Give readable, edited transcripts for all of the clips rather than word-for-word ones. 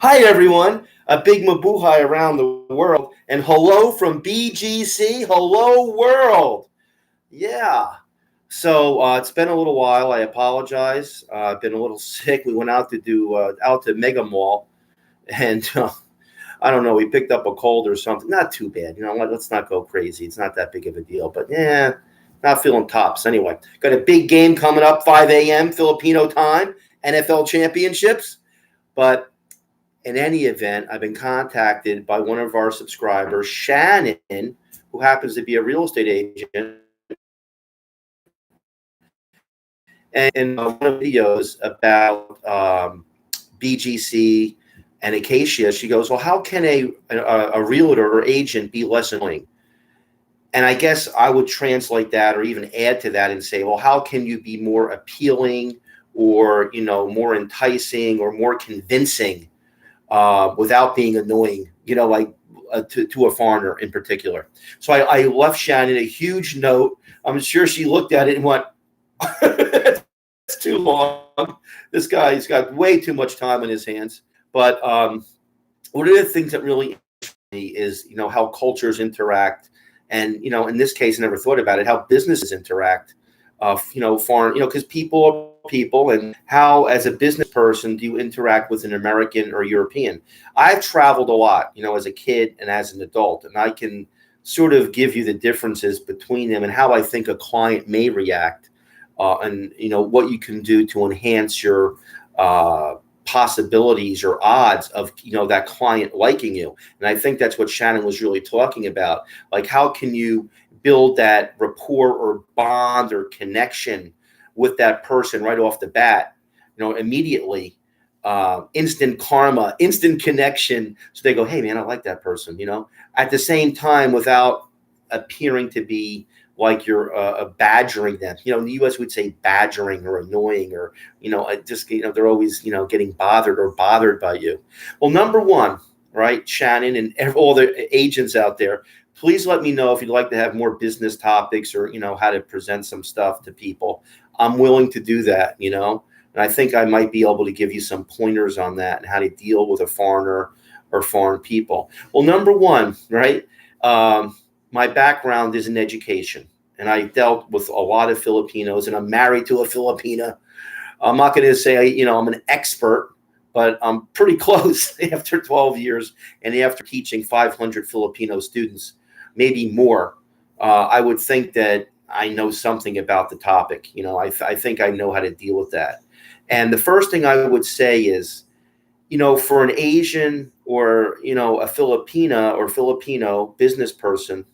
Hi, everyone. A big mabuhay around the world. And hello from BGC. Hello, world. Yeah. So it's been a little while. I apologize. I've been a little sick. We went out to Mega Mall, and I don't know. We picked up a cold or something. Not too bad. You know what? Let's not go crazy. It's not that big of a deal. But yeah, not feeling tops. Anyway, got a big game coming up, 5 a.m. Filipino time, NFL championships. But in any event, I've been contacted by one of our subscribers, Shannon, who happens to be a real estate agent, and one of the videos about BGC and Acacia, she goes, "Well, how can a realtor or agent be less annoying?" And I guess I would translate that, or even add to that, and say, "Well, how can you be more appealing, or more enticing, or more convincing?" Without being annoying, like to a foreigner in particular. So I left Shannon a huge note. I'm sure she looked at it and went, "It's too long. This guy's got way too much time on his hands." But one of the things that really interests me is, how cultures interact. And, in this case, I never thought about it, how businesses interact, foreign, because people are people, and how, as a business person, do you interact with an American or European? I've traveled a lot, as a kid and as an adult, and I can sort of give you the differences between them and how I think a client may react, and, what you can do to enhance your possibilities or odds of, that client liking you. And I think that's what Shannon was really talking about. Like, how can you build that rapport or bond or connection with that person right off the bat, immediately, instant karma, instant connection. So they go, "Hey man, I like that person," at the same time, without appearing to be like you're badgering them. In the U.S. we'd say badgering or annoying, or, they're always, getting bothered by you. Well, number one, right, Shannon, and all the agents out there, please let me know if you'd like to have more business topics, or, how to present some stuff to people. I'm willing to do that, and I think I might be able to give you some pointers on that and how to deal with a foreigner or foreign people. Well, number one, right, my background is in education, and I dealt with a lot of Filipinos, and I'm married to a Filipina. I'm not going to say, I'm an expert, but I'm pretty close after 12 years and after teaching 500 Filipino students, maybe more. I would think that I know something about the topic. I think I know how to deal with that. And the first thing I would say is, for an Asian or, a Filipina or Filipino business person,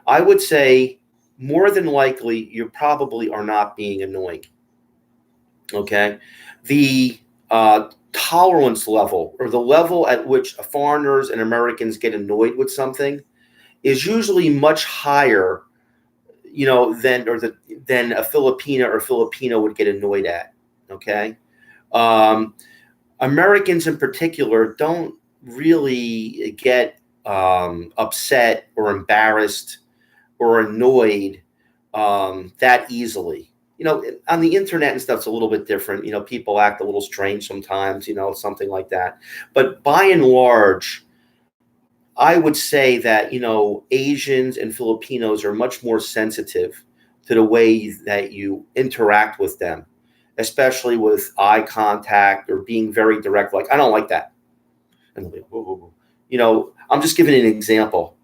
I would say more than likely you probably are not being annoying. Okay. The tolerance level, or the level at which foreigners and Americans get annoyed with something, is usually much higher, than a Filipina or Filipino would get annoyed at. Okay. Um, Americans in particular don't really get upset or embarrassed or annoyed that easily. On the internet and stuff, it's a little bit different. People act a little strange sometimes, something like that. But by and large, I would say that, Asians and Filipinos are much more sensitive to the way that you interact with them, especially with eye contact or being very direct. Like, "I don't like that." And they'll be, "Whoa, whoa, whoa." I'm just giving an example.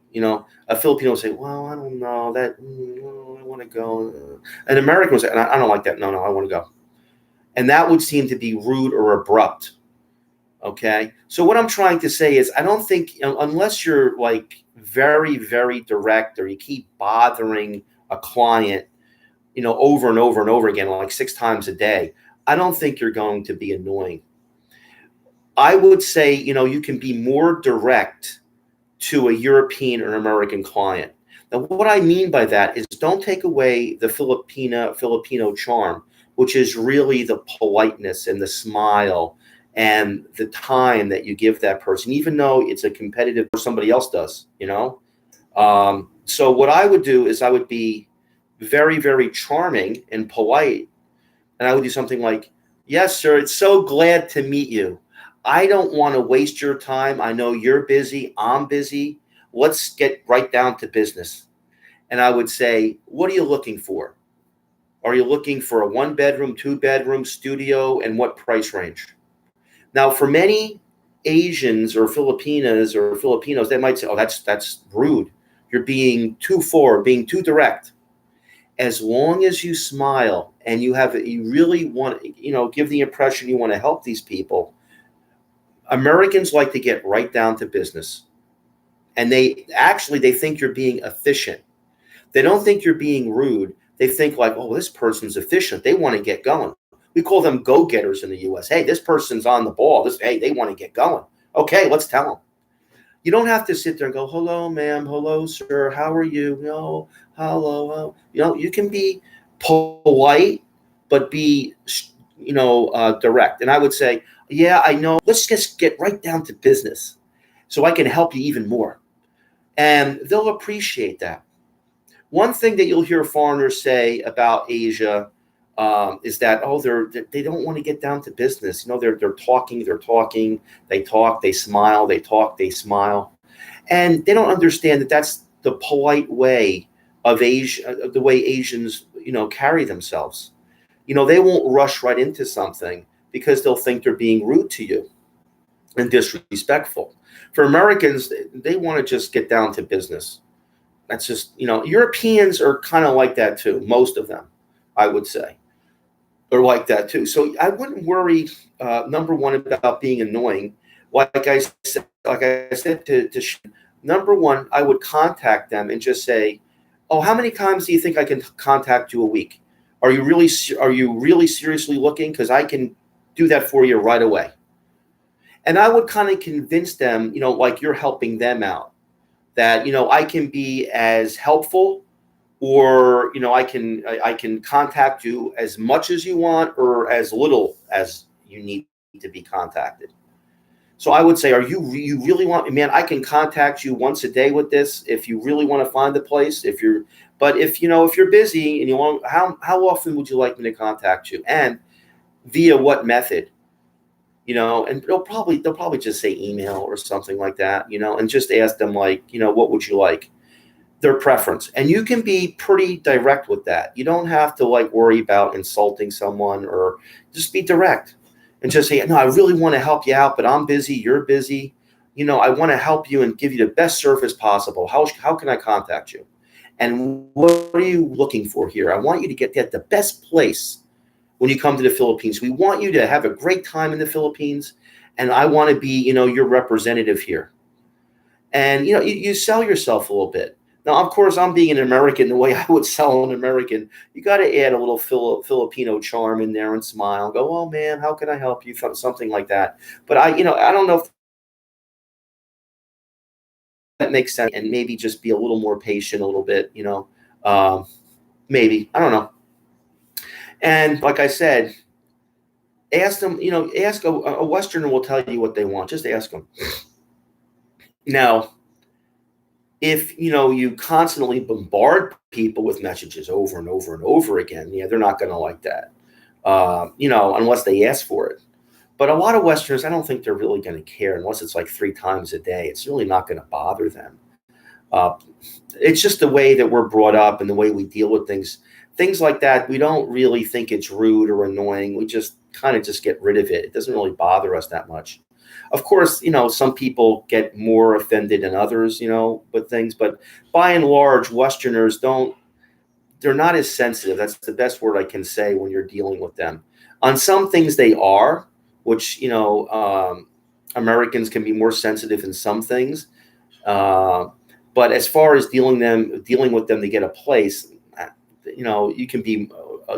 A Filipino will say, "Well, I don't know that. I want to go." An American will say, "I don't like that. No, I want to go." And that would seem to be rude or abrupt. Okay. So what I'm trying to say is, I don't think, unless you're like very, very direct, or you keep bothering a client, over and over and over again, like 6 times a day, I don't think you're going to be annoying. I would say, you can be more direct to a European or American client. Now, what I mean by that is, don't take away the Filipino charm, which is really the politeness and the smile and the time that you give that person, even though it's a competitive or somebody else does. So what I would do is, I would be very, very charming and polite, and I would do something like, "Yes, sir, it's so glad to meet you. I don't want to waste your time. I know you're busy. I'm busy. Let's get right down to business. And I would say, what are you looking for? Are you looking for a 1 bedroom, 2 bedroom studio, and what price range? Now, for many Asians or Filipinos, they might say, "Oh, that's rude. You're being too forward, being too direct." As long as you smile and you really want, give the impression you want to help these people. Americans like to get right down to business, and they think you're being efficient. They don't think you're being rude. They think like, oh, this person's efficient. They want to get going. We call them go-getters in the U.S. Hey, this person's on the ball. Hey, they want to get going. Okay, let's tell them. You don't have to sit there and go, hello, ma'am. Hello, sir. How are you? No, hello. You can be polite, but be, direct. And I would say, yeah, I know. Let's just get right down to business so I can help you even more. And they'll appreciate that. One thing that you'll hear foreigners say about Asia is that they don't want to get down to business. They're talking, they talk, they smile, they talk, they smile, and they don't understand that that's the polite way of Asia, the way Asians carry themselves. They won't rush right into something because they'll think they're being rude to you and disrespectful. For Americans, they want to just get down to business. That's just, Europeans are kind of like that too. Most of them, I would say, are like that too. So I wouldn't worry, number one, about being annoying. Like I said number one, I would contact them and just say, oh, how many times do you think I can contact you a week? Are you really seriously looking? Because I can do that for you right away. And I would kind of convince them, like you're helping them out, that I can be as helpful, or I can contact you as much as you want or as little as you need to be contacted. So I would say, are you really want, man, I can contact you once a day with this if you really want to find the place. If you're busy and you want, how often would you like me to contact you, and via what method? And they'll probably just say email or something like that, and just ask them, like, what would you like? Their preference. And you can be pretty direct with that. You don't have to like worry about insulting someone, or just be direct and just say, no, I really want to help you out, but I'm busy. You're busy. I want to help you and give you the best service possible. How can I contact you? And what are you looking for here? I want you to get the best place when you come to the Philippines. We want you to have a great time in the Philippines, and I want to be, your representative here. And you sell yourself a little bit. Now, of course, I'm being an American the way I would sell an American. You got to add a little Filipino charm in there and smile. Go, oh man, how can I help you? Something like that. But I don't know if that makes sense. And maybe just be a little more patient, a little bit. Maybe, I don't know. And like I said, ask them. Ask a Westerner will tell you what they want. Just ask them. Now, if you constantly bombard people with messages over and over and over again, they're not going to like that, unless they ask for it. But a lot of Westerners, I don't think they're really going to care unless it's like 3 times a day. It's really not going to bother them. It's just the way that we're brought up and the way we deal with things like that. We don't really think it's rude or annoying. We just kind of just get rid of it. It doesn't really bother us that much. Of course, some people get more offended than others, with things, but by and large, Westerners they're not as sensitive. That's the best word I can say when you're dealing with them. On some things they are, which, Americans can be more sensitive in some things. But as far as dealing with them to get a place, you can be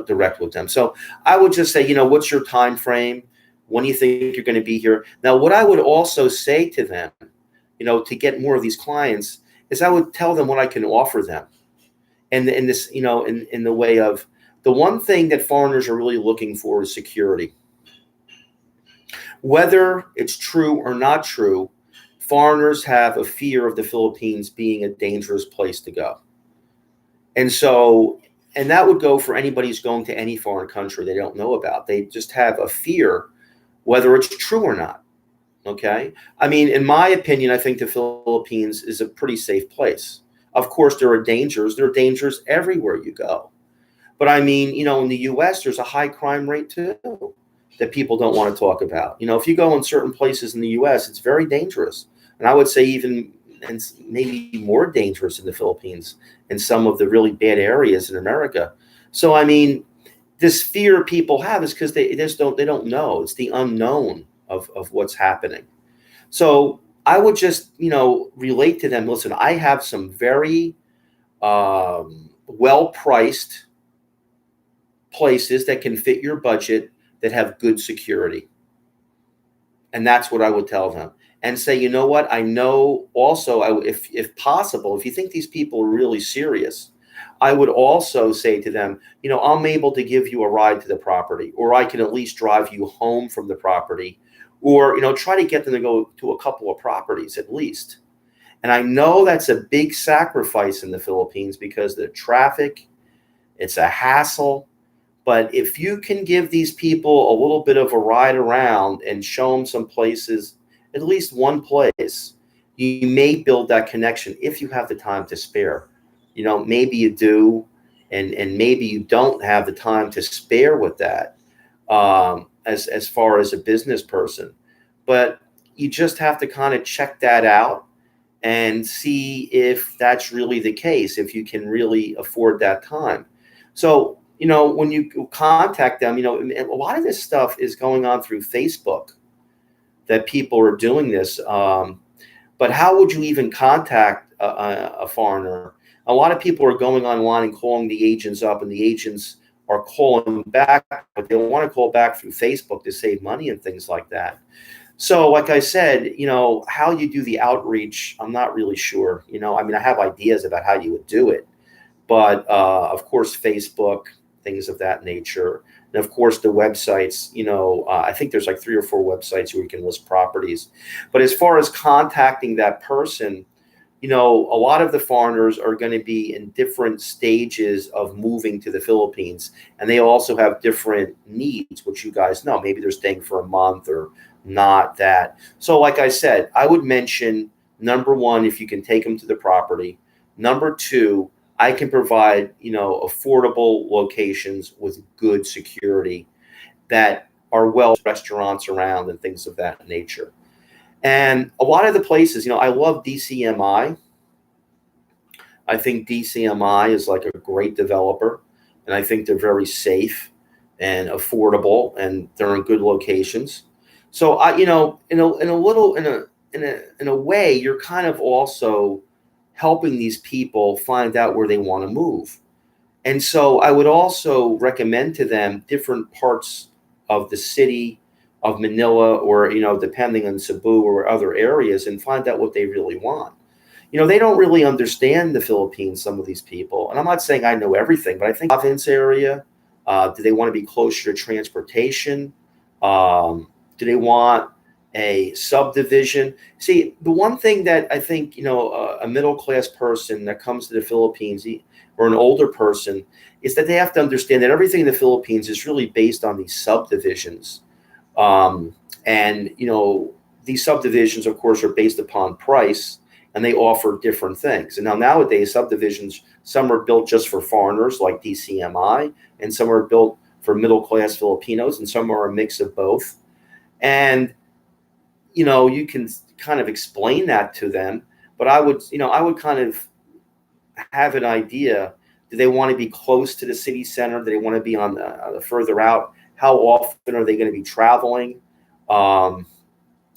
direct with them. So I would just say, what's your time frame? When do you think you're going to be here? Now, what I would also say to them, to get more of these clients, is I would tell them what I can offer them. And in this, in the way of, the one thing that foreigners are really looking for is security. Whether it's true or not true, foreigners have a fear of the Philippines being a dangerous place to go. And that would go for anybody who's going to any foreign country they don't know about. They just have a fear, whether it's true or not. Okay. I mean, in my opinion, I think the Philippines is a pretty safe place. Of course, there are dangers. There are dangers everywhere you go. But I mean, in the US, there's a high crime rate too that people don't want to talk about. If you go in certain places in the US, it's very dangerous. And I would say even and maybe more dangerous in the Philippines in some of the really bad areas in America. So I mean, this fear people have is because they don't know. It's the unknown of what's happening. So I would just, relate to them. Listen, I have some very well priced places that can fit your budget that have good security. And that's what I would tell them. And say, you know what? I know also, if possible, if you think these people are really serious, I would also say to them, I'm able to give you a ride to the property, or I can at least drive you home from the property, or, try to get them to go to a couple of properties at least. And I know that's a big sacrifice in the Philippines because the traffic, it's a hassle. But if you can give these people a little bit of a ride around and show them some places, at least one place, you may build that connection if you have the time to spare. Maybe you do, and maybe you don't have the time to spare with that, as far as a business person. But you just have to kind of check that out and see if that's really the case, if you can really afford that time. So, when you contact them, and a lot of this stuff is going on through Facebook that people are doing this. But how would you even contact a foreigner? A lot of people are going online and calling the agents up, and the agents are calling back, but they want to call back through Facebook to save money and things like that. So, like I said, how you do the outreach, I'm not really sure. I mean, I have ideas about how you would do it, but of course, Facebook, things of that nature. And of course, the websites, I think there's like 3 or 4 websites where you can list properties. But as far as contacting that person, a lot of the foreigners are going to be in different stages of moving to the Philippines, and they also have different needs, which you guys know. Maybe they're staying for a month or not that. So, like I said, I would mention number one, if you can take them to the property. Number two, I can provide, affordable locations with good security that are well restaurants around and things of that nature. And a lot of the places, I love DCMI. I think DCMI is like a great developer, and I think they're very safe and affordable, and they're in good locations. So in a way, you're kind of also helping these people find out where they want to move. And so I would also recommend to them different parts of the city of Manila, or, depending on Cebu or other areas, and find out what they really want. They don't really understand the Philippines, some of these people. And I'm not saying I know everything, but I think province area, do they want to be closer to transportation? Do they want a subdivision? See, the one thing that I think, a middle class person that comes to the Philippines, or an older person, is that they have to understand that everything in the Philippines is really based on these subdivisions. Um, and, these subdivisions, of course, are based upon price, and they offer different things. And now nowadays, subdivisions, some are built just for foreigners like DCMI, and some are built for middle class Filipinos, and some are a mix of both. And, you can kind of explain that to them, but I would kind of have an idea. Do they want to be close to the city center? Do they want to be on the further out? How often are they going to be traveling? Um,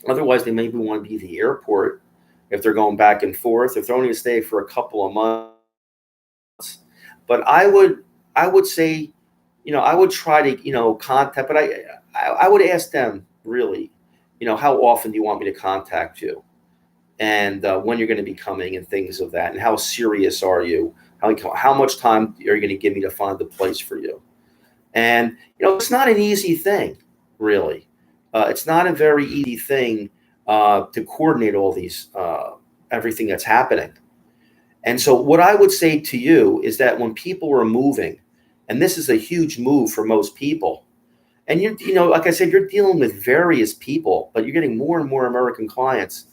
Otherwise, they maybe want to be at the airport if they're going back and forth. If they're only going to stay for a couple of months, but I would say, I would try to, contact. But I would ask them really, how often do you want me to contact you? And when you're going to be coming and things of that, and how serious are you? How much time are you going to give me to find the place for you? And it's not an easy thing, really. It's not a very easy thing to coordinate all these everything that's happening. And so, what I would say to you is that when people are moving, and this is a huge move for most people, And like I said, you're dealing with various people, but you're getting more and more American clients.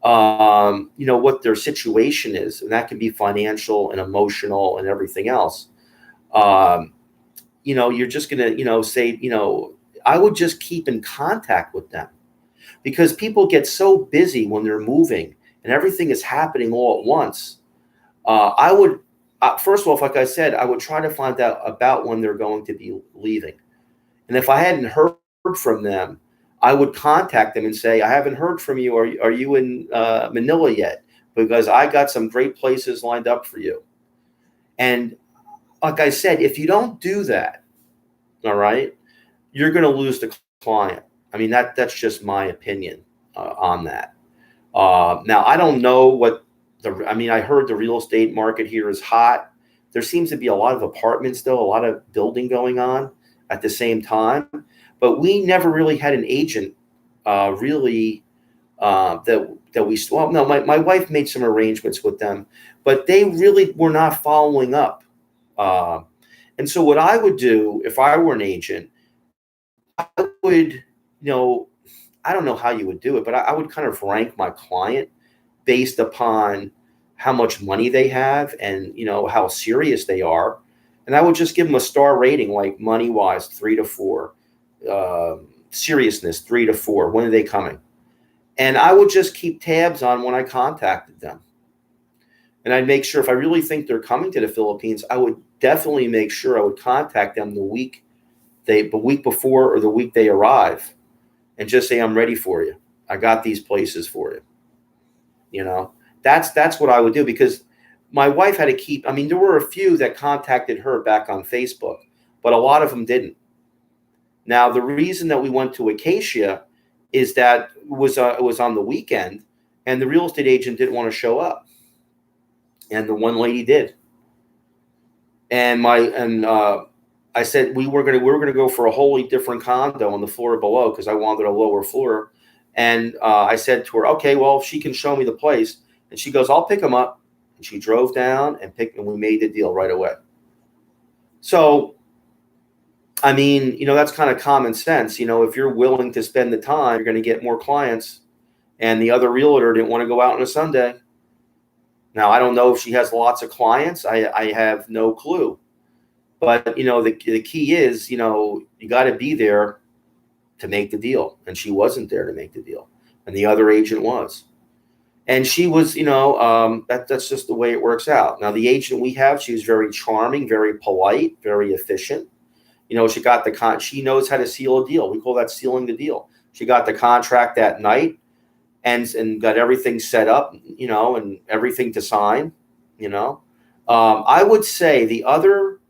What their situation is, and that can be financial and emotional and everything else. Um, you're just gonna, say, I would just keep in contact with them, because people get so busy when they're moving and everything is happening all at once. I would, first off, like I said, I would try to find out about when they're going to be leaving. And if I hadn't heard from them, I would contact them and say, I haven't heard from you. Are you in Manila yet? Because I got some great places lined up for you. And like I said, if you don't do that, all right, you're going to lose the client. I mean, that's just my opinion on that. Now, I don't know I heard the real estate market here is hot. There seems to be a lot of apartments, though, a lot of building going on at the same time. But we never really had an agent really that we, well, no, my wife made some arrangements with them, but they really were not following up. Uh, and so what I would do if I were an agent, I would, I don't know how you would do it, but I would kind of rank my client based upon how much money they have and how serious they are, and I would just give them a star rating, like money wise 3 to 4, uh, seriousness 3 to 4. When are they coming? And I would just keep tabs on when I contacted them, and I'd make sure if I really think they're coming to the Philippines, I would definitely make sure I would contact them the week before or the week they arrive, and just say, I'm ready for you. I got these places for you. You know, that's what I would do, because my wife had to keep. I mean, there were a few that contacted her back on Facebook, but a lot of them didn't. Now, the reason that we went to Acacia is that it was on the weekend, and the real estate agent didn't want to show up, and the one lady did. And I said we were gonna go for a wholly different condo on the floor below, because I wanted a lower floor. And I said to her, okay, well, she can show me the place. And she goes, I'll pick them up. And she drove down and we made the deal right away. So, I mean, that's kind of common sense. If you're willing to spend the time, you're going to get more clients. And the other realtor didn't want to go out on a Sunday. Now, I don't know if she has lots of clients. I have no clue. But, the key is, you got to be there to make the deal. And she wasn't there to make the deal. And the other agent was. And she was, that's just the way it works out. Now, the agent we have, she was very charming, very polite, very efficient. She got she knows how to seal a deal. We call that sealing the deal. She got the contract that night and got everything set up, and everything to sign, I would say the other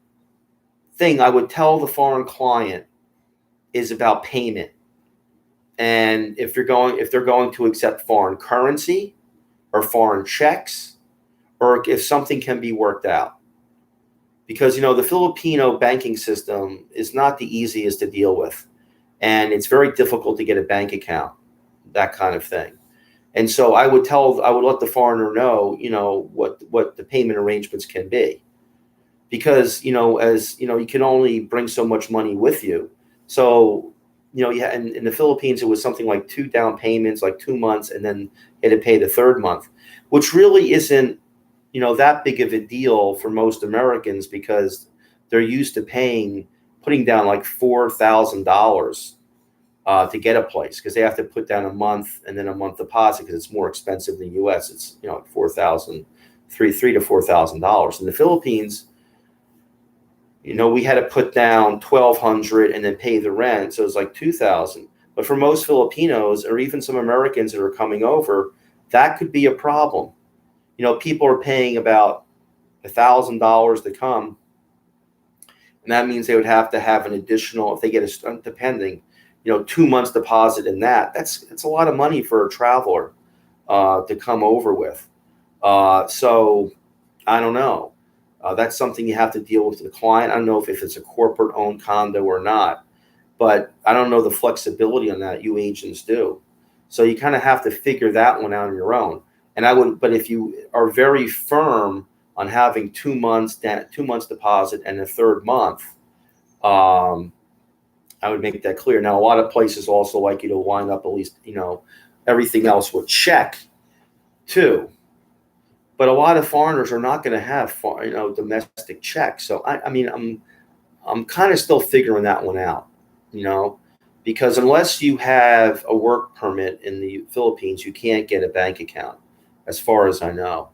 thing I would tell the foreign client is about payment. And if they're going to accept foreign currency or foreign checks, or if something can be worked out. Because, the Filipino banking system is not the easiest to deal with. And it's very difficult to get a bank account, that kind of thing. And so I would let the foreigner know, what the payment arrangements can be. Because, as you can only bring so much money with you. So, in the Philippines, it was something like 2 down payments, like 2 months, and then you had to pay the third month, which really isn't, that big of a deal for most Americans, because they're used to putting down like $4,000 to get a place, because they have to put down a month and then a month deposit, because it's more expensive than the U.S. It's $3,000 to $4,000. In the Philippines, we had to put down $1,200 and then pay the rent, so it's like $2,000. But for most Filipinos, or even some Americans that are coming over, that could be a problem. People are paying about $1,000 to come, and that means they would have to have an additional, if they get depending, 2 months deposit in that. That's a lot of money for a traveler to come over with. So I don't know. That's something you have to deal with the client. I don't know if it's a corporate-owned condo or not, but I don't know the flexibility on that. You agents do. So you kind of have to figure that one out on your own. But if you are very firm on having 2 months deposit and a third month, I I would make that clear. Now, a lot of places also like you to line up at least, everything else with check too. But a lot of foreigners are not going to have, domestic checks. So I mean, I'm kind of still figuring that one out, you know, because unless you have a work permit in the Philippines, you can't get a bank account, as far as I know.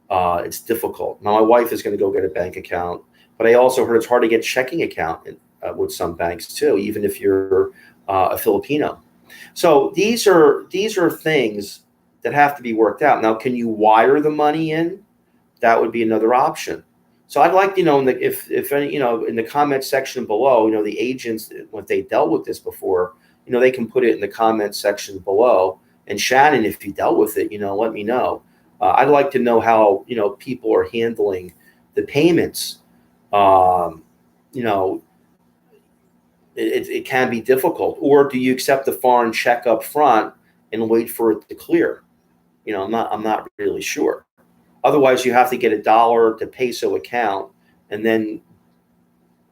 It's difficult. Now, my wife is going to go get a bank account, but I also heard it's hard to get checking account with some banks too, even if you're a Filipino. So these are things that have to be worked out. Now, can you wire the money in? That would be another option. So I'd like, if any, in the comment section below, the agents, when they dealt with this before, they can put it in the comment section below. And Shannon, if you dealt with it, let me know. I'd like to know how, people are handling the payments. Um, you know, it can be difficult. Or do you accept the foreign check up front and wait for it to clear? I'm not really sure. Otherwise, you have to get a dollar to peso account and then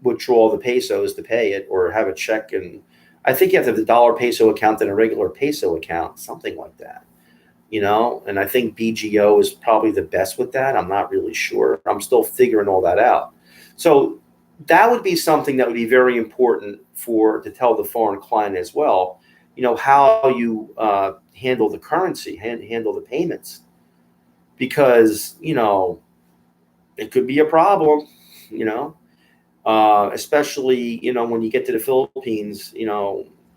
withdraw the pesos to pay it, or have a check. And I think you have to have the dollar peso account and a regular peso account, something like that. And I think BGO is probably the best with that. I'm not really sure. I'm still figuring all that out. So that would be something that would be very important to tell the foreign client as well. How you handle the currency, handle the payments, because it could be a problem. You know, Especially when you get to the Philippines.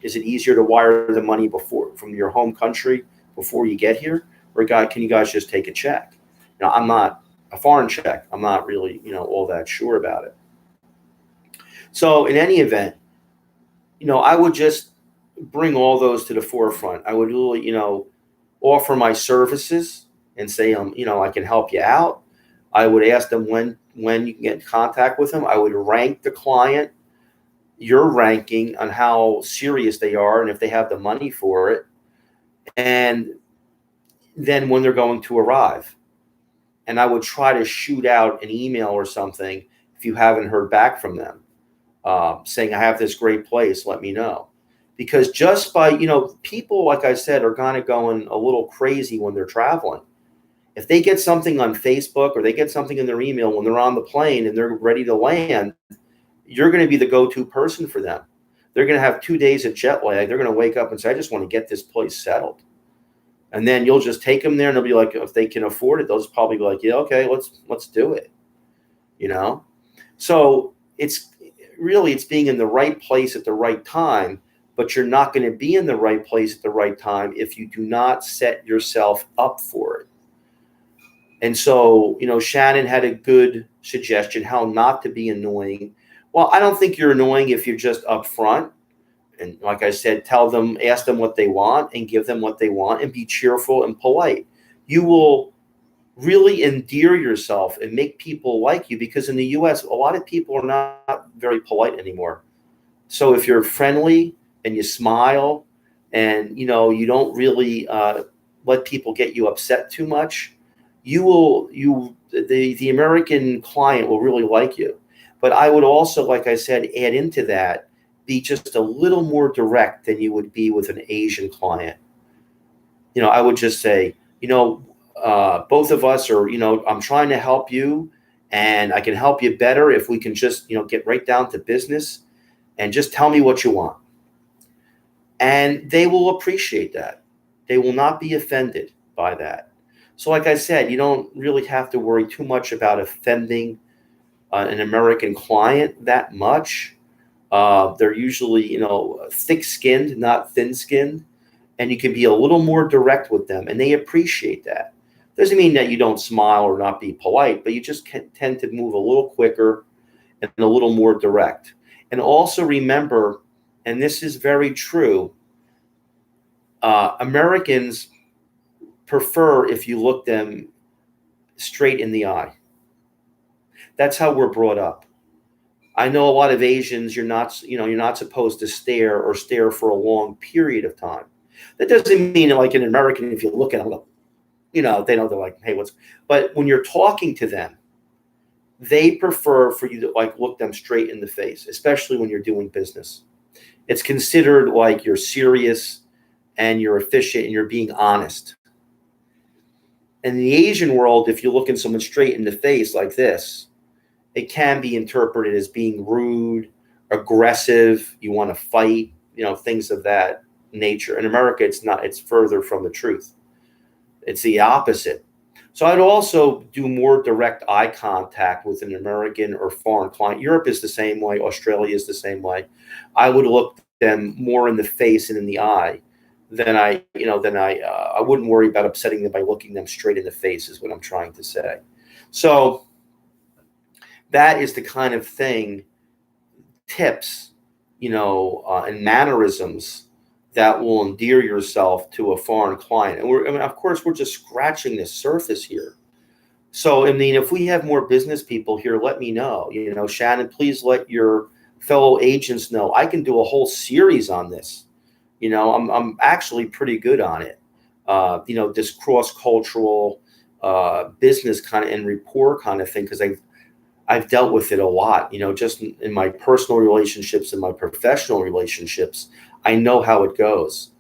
Is it easier to wire the money before from your home country before you get here, or can you guys just take a check? I'm not a foreign check. I'm not really all that sure about it. So in any event, I would just bring all those to the forefront. I would really offer my services and say I can help you out. I would ask them when you can get in contact with them. I would rank the client, your ranking on how serious they are and if they have the money for it, and then when they're going to arrive. And I would try to shoot out an email or something if you haven't heard back from them, saying, I have this great place, let me know. Because just by, people, like I said, are kind of going a little crazy when they're traveling. If they get something on Facebook or they get something in their email when they're on the plane and they're ready to land, you're going to be the go-to person for them. They're going to have 2 days of jet lag. They're going to wake up and say, I just want to get this place settled. And then you'll just take them there and they'll be like, if they can afford it, they'll just probably be like, yeah, okay, let's do it. So it's being in the right place at the right time, but you're not going to be in the right place at the right time if you do not set yourself up for it. And so, Shannon had a good suggestion how not to be annoying. Well, I don't think you're annoying if you're just upfront. And like I said, ask them what they want and give them what they want and be cheerful and polite. You will really endear yourself and make people like you, because in the US, a lot of people are not very polite anymore. So if you're friendly and you smile and, you don't really let people get you upset too much, the American client will really like you. But I would also, like I said, add into that, be just a little more direct than you would be with an Asian client. I would just say, both of us are, I'm trying to help you, and I can help you better if we can just, get right down to business and just tell me what you want. And they will appreciate that. They will not be offended by that. So like I said, you don't really have to worry too much about offending an American client that much. They're usually, thick-skinned, not thin-skinned, and you can be a little more direct with them, and they appreciate that. Doesn't mean that you don't smile or not be polite, but you just tend to move a little quicker and a little more direct. And also remember, and this is very true, Americans prefer if you look them straight in the eye. That's how we're brought up. I know a lot of Asians, you're not supposed to stare for a long period of time. That doesn't mean like an American, if you look at them, they know they're like, hey, but when you're talking to them, they prefer for you to like look them straight in the face, especially when you're doing business. It's considered like you're serious and you're efficient and you're being honest. In the Asian world, if you're looking someone straight in the face like this, it can be interpreted as being rude, aggressive, you want to fight, things of that nature. In America, it's not, it's further from the truth. It's the opposite. So I'd also do more direct eye contact with an American or foreign client. Europe is the same way. Australia is the same way. I would look them more in the face and in the eye I wouldn't worry about upsetting them by looking them straight in the face is what I'm trying to say. So that is the kind of thing, tips, and mannerisms that will endear yourself to a foreign client. And of course, we're just scratching the surface here. So, I mean, if we have more business people here, let me know. Shannon, please let your fellow agents know. I can do a whole series on this. I'm actually pretty good on it. This cross-cultural business kind of and rapport kind of thing, because I've dealt with it a lot. Just in my personal relationships and my professional relationships, I know how it goes,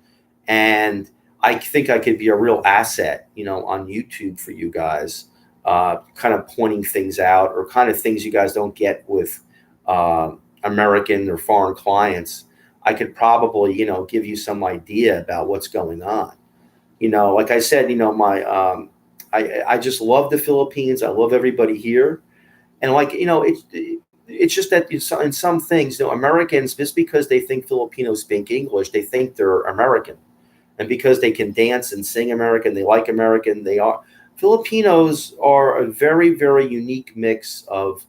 and I think I could be a real asset, on YouTube for you guys, kind of pointing things out or kind of things you guys don't get with American or foreign clients. I could probably, give you some idea about what's going on. Like I said, I just love the Philippines. I love everybody here. And it's just that in some things, Americans, just because they think Filipinos speak English, they think they're American. And because they can dance and sing American, they like American, they are. Filipinos are a very, very unique mix of,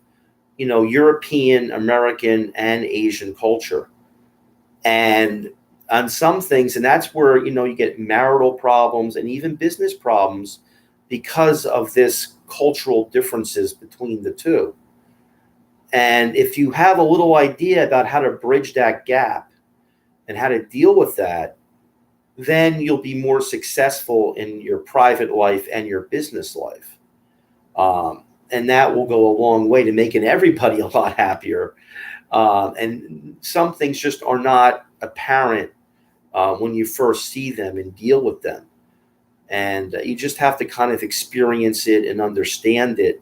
European, American, and Asian culture. And on some things, and that's where, you get marital problems and even business problems because of this cultural differences between the two. And if you have a little idea about how to bridge that gap and how to deal with that, then you'll be more successful in your private life and your business life. And that will go a long way to making everybody a lot happier. And some things just are not apparent when you first see them and deal with them. And you just have to kind of experience it and understand it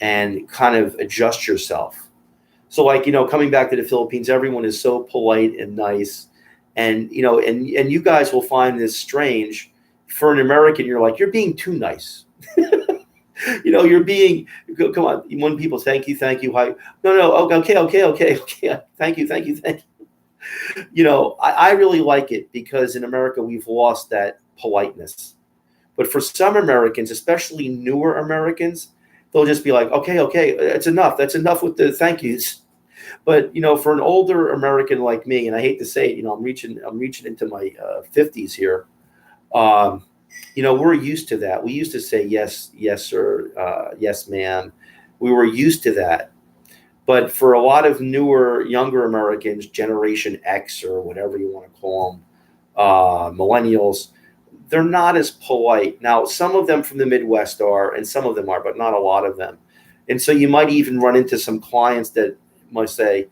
and kind of adjust yourself. So coming back to the Philippines, everyone is so polite and nice. And, and you guys will find this strange. For an American, you're like, you're being too nice. You're being, come on. When people thank you, hi. No, okay. Thank you. I really like it because in America, we've lost that politeness. But for some Americans, especially newer Americans, they'll just be like, okay, it's enough. That's enough with the thank yous. But for an older American like me, and I hate to say it, I'm reaching into my 50s here. We're used to that. We used to say yes, sir, yes, ma'am. We were used to that. But for a lot of newer, younger Americans, Generation X or whatever you want to call them, millennials, they're not as polite. Now, some of them from the Midwest are, and some of them are, but not a lot of them. And so you might even run into some clients that might say,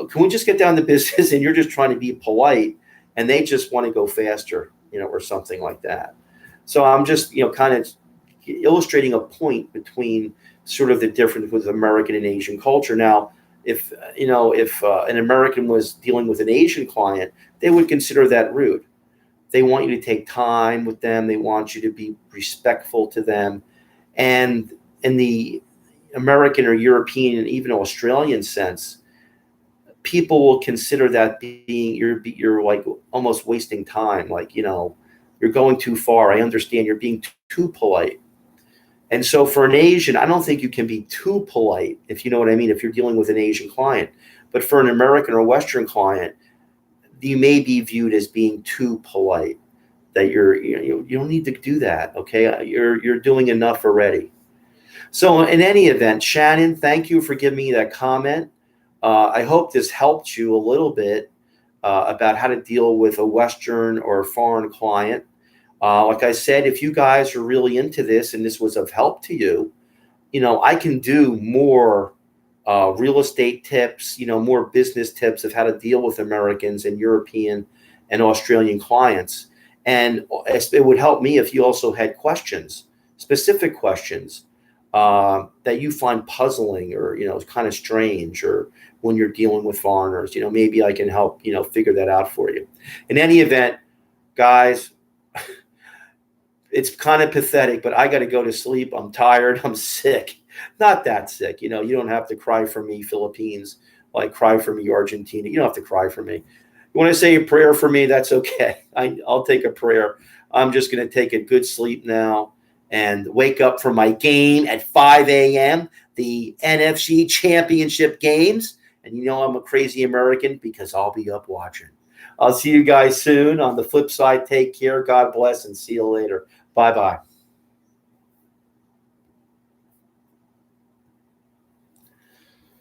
can we just get down to business? And you're just trying to be polite, and they just want to go faster, or something like that. So I'm just, kind of illustrating a point between sort of the difference with American and Asian culture. Now, if an American was dealing with an Asian client, they would consider that rude. They want you to take time with them. They want you to be respectful to them. And in the American or European and even Australian sense, people will consider that being you're like almost wasting time. Like, you're going too far. I understand you're being too polite. And so for an Asian, I don't think you can be too polite, if you know what I mean, if you're dealing with an Asian client. But for an American or Western client, you may be viewed as being too polite, that you don't need to do that. Okay. You're doing enough already. So in any event, Shannon, thank you for giving me that comment. I hope this helped you a little bit about how to deal with a Western or foreign client. Like I said, if you guys are really into this and this was of help to you, I can do more real estate tips, more business tips of how to deal with Americans and European and Australian clients. And it would help me if you also had questions, specific questions that you find puzzling or, kind of strange, or when you're dealing with foreigners, maybe I can help, figure that out for you. In any event, guys, it's kind of pathetic, but I got to go to sleep. I'm tired. I'm sick. Not that sick. You don't have to cry for me, Philippines, like cry for me, Argentina. You don't have to cry for me. You want to say a prayer for me? That's okay. I'll take a prayer. I'm just going to take a good sleep now and wake up for my game at 5 a.m., the NFC Championship games. And I'm a crazy American because I'll be up watching. I'll see you guys soon. On the flip side, take care. God bless, and see you later. Bye-bye.